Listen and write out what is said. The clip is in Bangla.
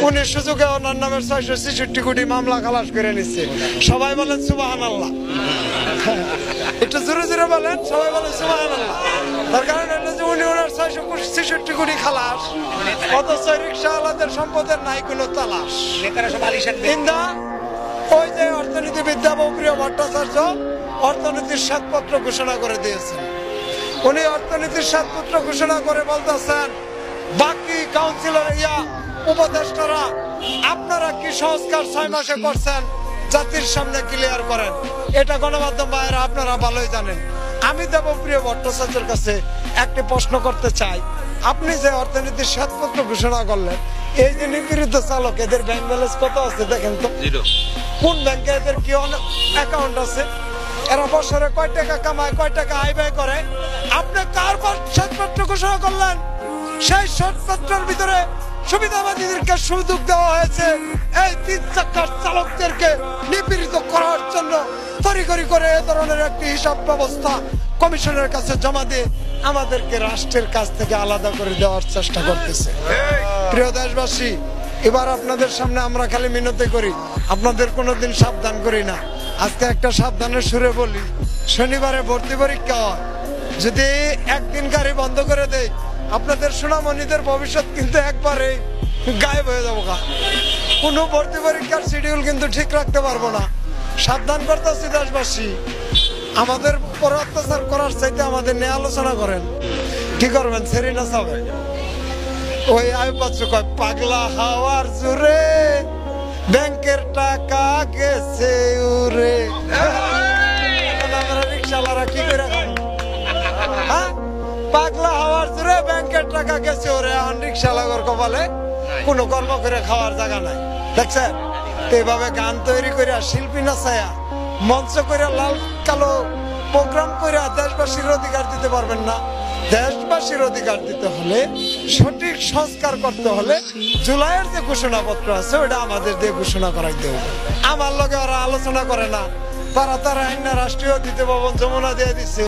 উনি সুযোগে ওনার নামের 666 কোটি মামলা খালাস করে নিচ্ছে। সবাই বলেন সুবহানাল্লাহ, একটু জোরে জোরে বলেন, সবাই বলেন সুবহানাল্লাহ। তার কারণ হলো যে উনি ওনার 666 কোটি খালাস, অথচ রিক্সাওয়ালাদের সম্পদের নাই কোনো তালাশ। ওই যে অর্থনীতিবিদ্যা প্রিয় ভট্টাচার্য অর্থনীতির শ্বেতপত্র ঘোষণা করে দিয়েছেন। উনি অর্থনীতির শ্বেতপত্র ঘোষণা করে বলতেছেন বাকি কাউন্সিলর উপদেষ্টারা আপনারা কি সংস্কার 6 মাসে করছেন জাতির সামনে ক্লিয়ার করেন। এটা গণমাধ্যম ভাইয়েরা আপনারা ভালোই জানেন। আমি দেবপ্রিয় ভট্টাচার্যের কাছে একটি প্রশ্ন করতে চাই, আপনি যে অর্থনীতির শ্বেতপত্র ঘোষণা করলেন, এই যে নিপীড়িত চালক এদের ব্যাংক ব্যালেন্স কত আছে দেখেন তো, কোন ব্যাংকে এদের কি অ্যাকাউন্ট আছে, এরা বছরে কয় টাকা কামায়, কয় টাকা আয় ব্যয় করে। আপনি কার শ্বেতপত্র ঘোষণা করলেন? সেই শ্বেতপত্রের ভিতরে সুবিধাবাদীদেরকে সুযোগ দেওয়া হয়েছে এই 3 চাকার চালকদেরকে নিপীড়িত করার জন্য তড়িঘড়ি করে এ ধরনের একটি হিসাব ব্যবস্থা কমিশনের কাছে জমা দিয়ে আমাদেরকে রাষ্ট্রের কাছ থেকে আলাদা করে দেওয়ার চেষ্টা করতেছে। প্রিয় দেশবাসী, এবার আপনাদের সামনে আমরা খালি মিনতি করি, আপনাদের কোনোদিন সাবধান করি না। আজকে একটা সাবধানের সুরে বলি, শনিবারে ভর্তি পরীক্ষা হয়, যদি একদিন গাড়ি বন্ধ করে দেয় আপনাদের সোনামণিদের ভবিষ্যৎ কিন্তু একবারে গায়েব হয়ে যাবো। কোনো ভর্তি পরীক্ষার শিডিউল কিন্তু ঠিক রাখতে পারবো না। সাবধান করতেছি দেশবাসী, আমাদের পর অত্যাচার করার চাইতে আমাদের নিয়ে আলোচনা করেন। কি করবেন? সেরি না চাবেন। ওই আয়ুব বাচ্চু কয় পাগলা হাওয়ার জোরে ব্যাংকের টাকা গেছে উড়ে। আমরা রিক্সাওয়ালারা কি করে খাবো? হ্যাঁ, পাগলা হাওয়ার জোরে ব্যাংকের টাকা গেছে ওরে। এখন রিক্সাওয়ালার কপালে কোনো কর্ম করে খাওয়ার জায়গা নাই। দেখছেন, এইভাবে গান তৈরি করে শিল্পী নাচায়া মঞ্চ করে লাল কালো প্রোগ্রাম করে দেশবাসীর অধিকার দিতে পারবেন না। দেশবাসীর অধিকার দিতে হলে, সঠিক সংস্কার করতে হলে জুলাইয়ের যে ঘোষণাপত্র আছে ওটা আমাদের দিয়ে ঘোষণা করাইতে হবে। আমার লগে ওরা আলোচনা করে না, তারা আইন না রাষ্ট্রীয় দ্বিতীয় ভবন যমুনা দিয়ে দিচ্ছে।